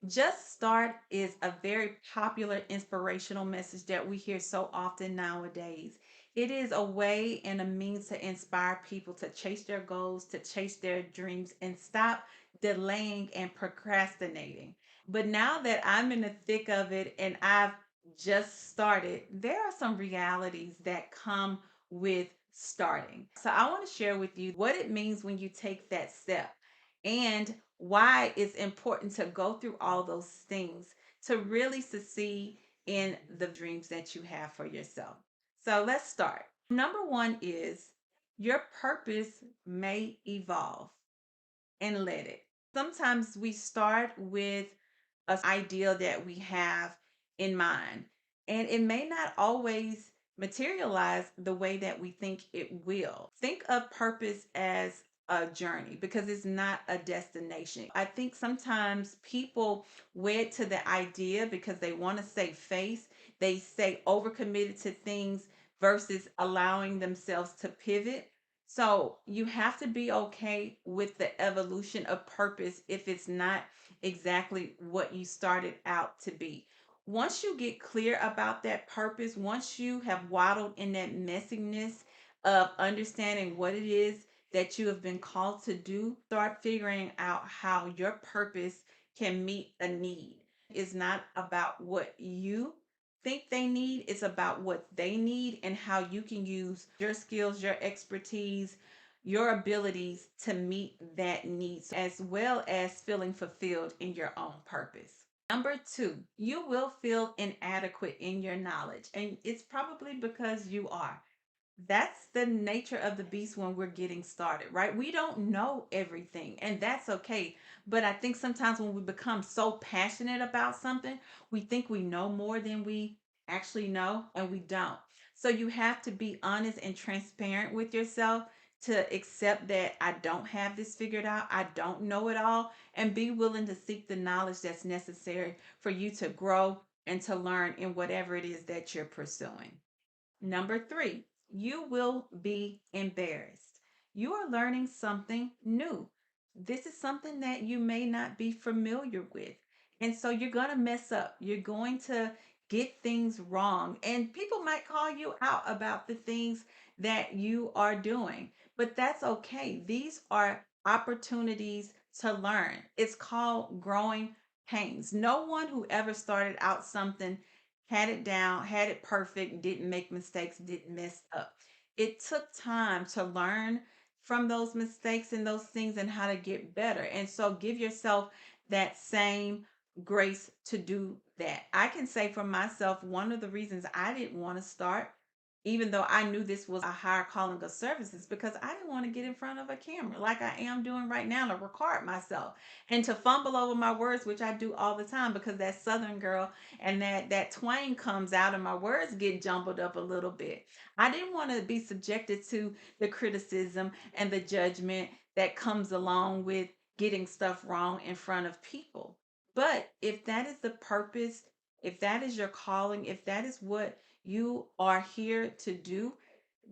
Just start is a very popular inspirational message that we hear so often nowadays. It is a way and a means to inspire people to chase their goals, to chase their dreams, and stop delaying and procrastinating. But now that I'm in the thick of it and I've just started, there are some realities that come with starting. So I want to share with you what it means when you take that step and why it's important to go through all those things to really succeed in the dreams that you have for yourself. So let's start. Number one is your purpose may evolve, and let it. Sometimes we start with an ideal that we have in mind, and it may not always materialize the way that we think it will. Think of purpose as a journey because it's not a destination. I think sometimes people wed to the idea because they want to save face, they stay overcommitted to things versus allowing themselves to pivot. So you have to be okay with the evolution of purpose if it's not exactly what you started out to be. Once you get clear about that purpose, once you have waddled in that messiness of understanding what it is that you have been called to do, start figuring out how your purpose can meet a need. It's not about what you think they need, it's about what they need and how you can use your skills, your expertise, your abilities to meet that need, as well as feeling fulfilled in your own purpose. Number two, you will feel inadequate in your knowledge, and it's probably because you are. That's the nature of the beast when we're getting started, right? We don't know everything, and that's okay. But I think sometimes when we become so passionate about something, we think we know more than we actually know, and we don't. So you have to be honest and transparent with yourself to accept that I don't have this figured out, I don't know it all, and be willing to seek the knowledge that's necessary for you to grow and to learn in whatever it is that you're pursuing. Number three, you will be embarrassed. You are learning something new. This is something that you may not be familiar with. And so you're going to mess up. You're going to get things wrong. And people might call you out about the things that you are doing. But that's okay. These are opportunities to learn. It's called growing pains. No one who ever started out something had it down, had it perfect, didn't make mistakes, didn't mess up. It took time to learn from those mistakes and those things and how to get better. And so give yourself that same grace to do that. I can say for myself, one of the reasons I didn't want to start, even though I knew this was a higher calling of services, because I didn't want to get in front of a camera like I am doing right now to record myself and to fumble over my words, which I do all the time because that Southern girl and that twang comes out and my words get jumbled up a little bit. I didn't want to be subjected to the criticism and the judgment that comes along with getting stuff wrong in front of people. But if that is the purpose, if that is your calling, if that is what you are here to do,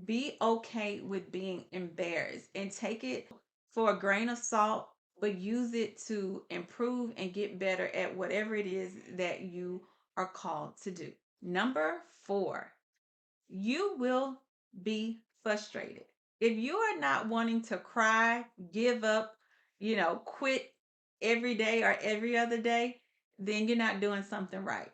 be okay with being embarrassed and take it for a grain of salt, but use it to improve and get better at whatever it is that you are called to do. Number four, you will be frustrated. If you are not wanting to cry, give up, quit every day or every other day, then you're not doing something right.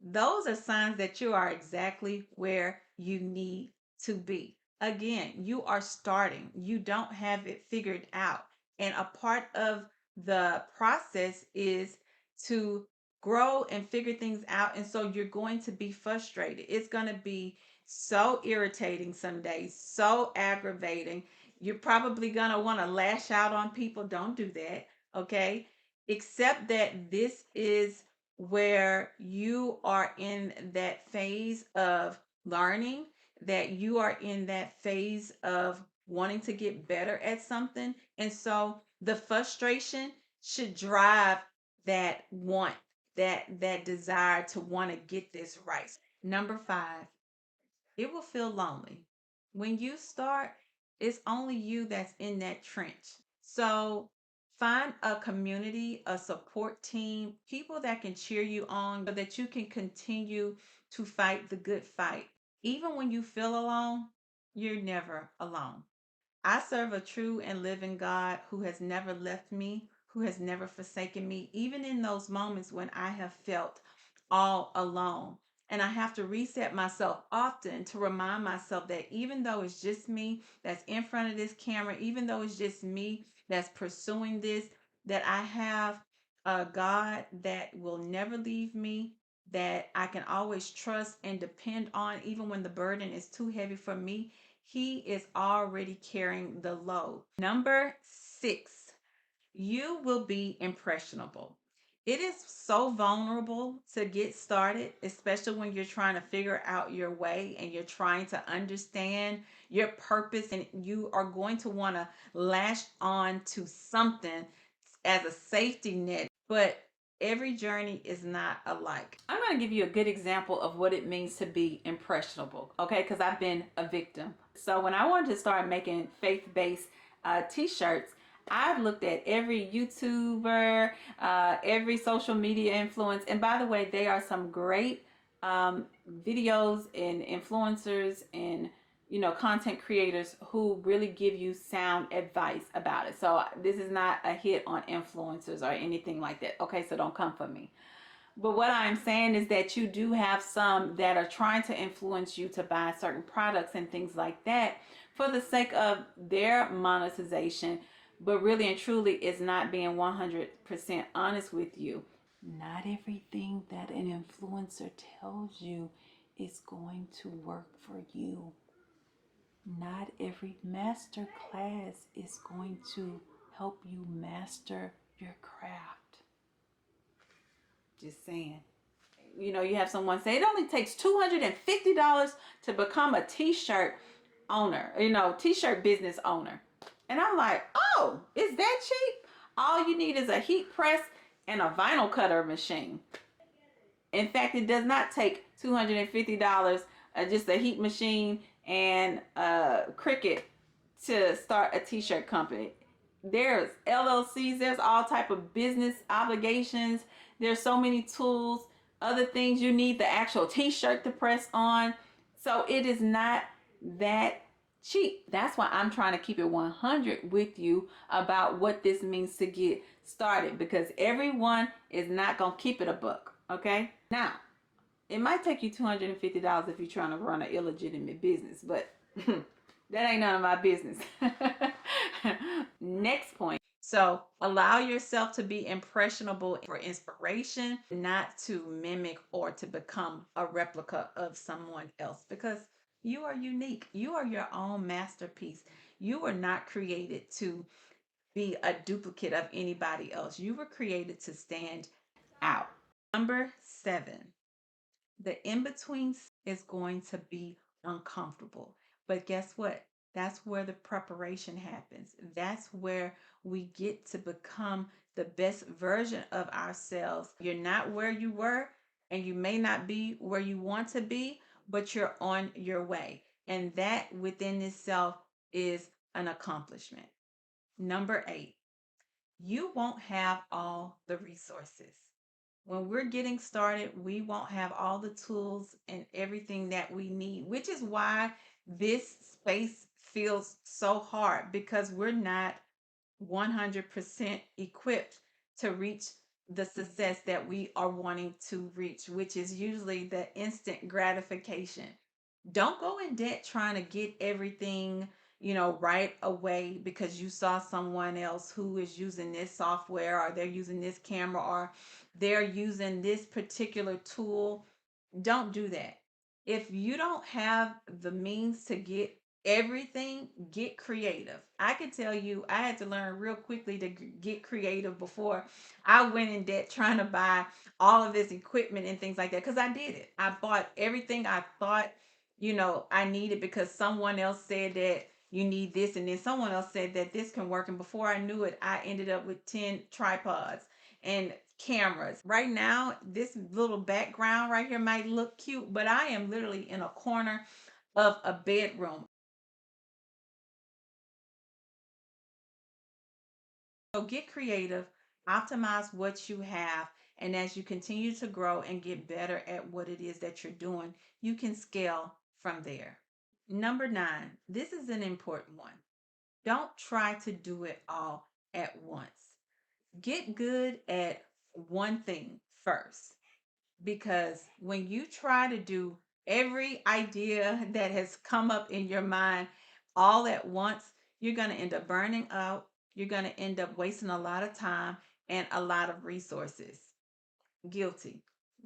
Those are signs that you are exactly where you need to be. Again, you are starting, you don't have it figured out. And a part of the process is to grow and figure things out. And so you're going to be frustrated. It's going to be so irritating some days, so aggravating. You're probably going to want to lash out on people. Don't do that. Okay. Accept that this is where you are in that phase of learning, that you are in that phase of wanting to get better at something. And so the frustration should drive that want, that desire to want to get this right. Number five, it will feel lonely. When you start, it's only you that's in that trench. So Find a community, a support team, people that can cheer you on so that you can continue to fight the good fight. Even when you feel alone, you're never alone. I serve a true and living God who has never left me, who has never forsaken me, even in those moments when I have felt all alone. And I have to reset myself often to remind myself that even though it's just me that's in front of this camera, even though it's just me that's pursuing this, that I have a God that will never leave me, that I can always trust and depend on, even when the burden is too heavy for me. He is already carrying the load. Number 6, you will be impressionable. It is so vulnerable to get started, especially when you're trying to figure out your way and you're trying to understand your purpose, and you are going to want to lash on to something as a safety net. But every journey is not alike. I'm going to give you a good example of what it means to be impressionable, okay? Because I've been a victim. So when I wanted to start making faith-based t-shirts, I've looked at every YouTuber, every social media influence. And by the way, they are some great videos and influencers and content creators who really give you sound advice about it. So this is not a hit on influencers or anything like that. Okay, so don't come for me. But what I'm saying is that you do have some that are trying to influence you to buy certain products and things like that for the sake of their monetization, but really and truly is not being 100% honest with you. Not everything that an influencer tells you is going to work for you. Not every master class is going to help you master your craft. Just saying. You have someone say it only takes $250 to become a t-shirt owner, t-shirt business owner. And I'm like, oh, is that cheap? All you need is a heat press and a vinyl cutter machine. In fact, it does not take $250, just a heat machine and a Cricut to start a t-shirt company. There's LLCs, there's all type of business obligations. There's so many tools, other things you need the actual t-shirt to press on. So it is not that cheap. That's why I'm trying to keep it 100 with you about what this means to get started, because everyone is not going to keep it a buck, okay? Now, it might take you $250 if you're trying to run an illegitimate business, but that ain't none of my business. Next point. So allow yourself to be impressionable for inspiration, not to mimic or to become a replica of someone else, because you are unique. You are your own masterpiece. You were not created to be a duplicate of anybody else. You were created to stand out. Number 7, the in between is going to be uncomfortable. But guess what? That's where the preparation happens. That's where we get to become the best version of ourselves. You're not where you were, and you may not be where you want to be, but you're on your way. And that within itself is an accomplishment. Number 8, you won't have all the resources. When we're getting started, we won't have all the tools and everything that we need, which is why this space feels so hard, because we're not 100% equipped to reach the success that we are wanting to reach, which is usually the instant gratification. Don't go in debt trying to get everything, right away because you saw someone else who is using this software, or they're using this camera, or they're using this particular tool. Don't do that. If you don't have the means to get everything, get creative. I can tell you, I had to learn real quickly to get creative before I went in debt trying to buy all of this equipment and things like that, because I did it. I bought everything I thought, I needed, because someone else said that you need this, and then someone else said that this can work. And before I knew it, I ended up with 10 tripods and cameras. Right now, this little background right here might look cute, but I am literally in a corner of a bedroom. So get creative, optimize what you have, and as you continue to grow and get better at what it is that you're doing, you can scale from there. Number nine, this is an important one. Don't try to do it all at once. Get good at one thing first, because when you try to do every idea that has come up in your mind all at once, you're going to end up burning out. You're going to end up wasting a lot of time and a lot of resources. Guilty.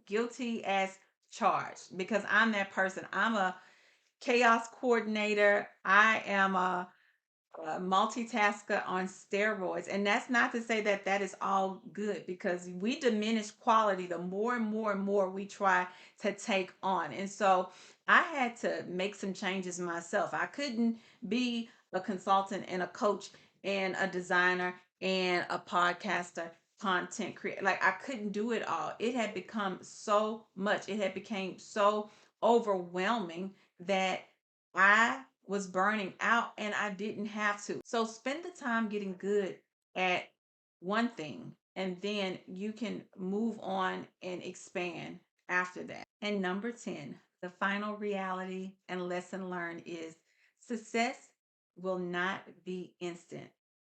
Guilty as charged, because I'm that person. I'm a chaos coordinator. I am a multitasker on steroids. And that's not to say that that is all good, because we diminish quality the more and more and more we try to take on. And so I had to make some changes myself. I couldn't be a consultant and a coach and a designer and a podcaster, content creator. Like, I couldn't do it all. It had become so much. It had became so overwhelming that I was burning out and I didn't have to. So spend the time getting good at one thing, and then you can move on and expand after that. And number 10, the final reality and lesson learned is success will not be instant,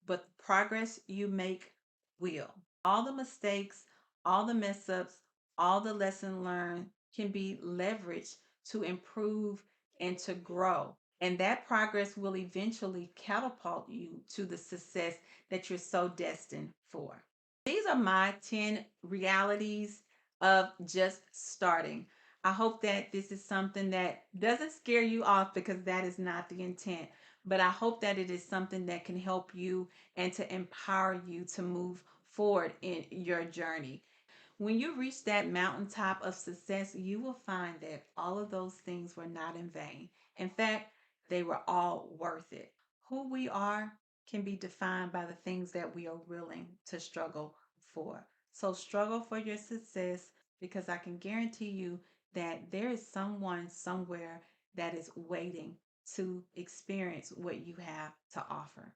but the progress you make will. All the mistakes, all the mess ups, all the lesson learned can be leveraged to improve and to grow. And that progress will eventually catapult you to the success that you're so destined for. These are my 10 realities of just starting. I hope that this is something that doesn't scare you off, because that is not the intent. But I hope that it is something that can help you and to empower you to move forward in your journey. When you reach that mountaintop of success, you will find that all of those things were not in vain. In fact, they were all worth it. Who we are can be defined by the things that we are willing to struggle for. So, struggle for your success, because I can guarantee you that there is someone somewhere that is waiting to experience what you have to offer.